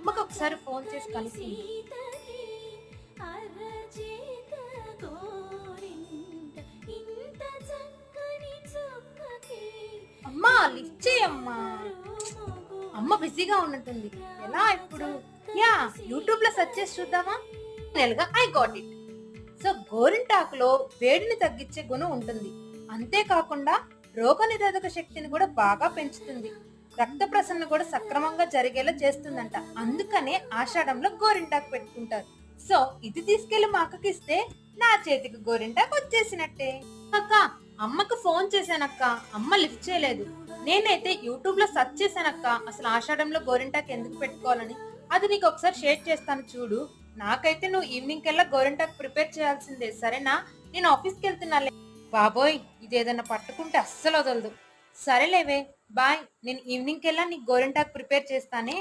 అమ్మకి ఒకసారి ఫోన్ చేసి కనుక్కుంది. అమ్మా లిఫ్ట్ చేయమ్మా. అమ్మ బిజీగా ఉన్నట్టుంది. ఎలా ఇప్పుడు? యా, యూట్యూబ్ లో సెర్చ్ చేసి చూద్దామా? నెలగా ఐ గాట్ ఇట్. సో గోరింటాకులో వేడిని తగ్గించే గుణం ఉంటుంది. అంతేకాకుండా రోగనిరోధక శక్తిని కూడా బాగా పెంచుతుంది. రక్త ప్రసరణ కూడా సక్రమంగా జరిగేలా చేస్తుందంట. అందుకనే ఆషాఢంలో గోరింటాకు పెట్టుకుంటారు. సో ఇది తీసుకెళ్లి మా అక్కకి ఇస్తే నా చేతికి గోరింటాకు వచ్చేసినట్టే. అక్క, అమ్మకు ఫోన్ చేశానక్క, అమ్మ లిఫ్ట్ చేయలేదు. నేనైతే యూట్యూబ్ లో సెర్చ్ చేశానక్క, అసలు ఆషాఢంలో గోరింటాకు ఎందుకు పెట్టుకోవాలని. అది నీకు ఒకసారి షేర్ చేస్తాను చూడు. నాకైతే నువ్వు ఈవినింగ్ కల్లా గోరింటాకు ప్రిపేర్ చేయాల్సిందే, సరేనా? నేను ఆఫీస్కి వెళ్తున్నాలే. బాబోయ్, ఇది ఏదన్నా పట్టుకుంటే అస్సలు వదలదు. సరేలేవే, బాయ్. నేను ఈవినింగ్ కల్లా నీకు గోరింటాకు ప్రిపేర్ చేస్తానే.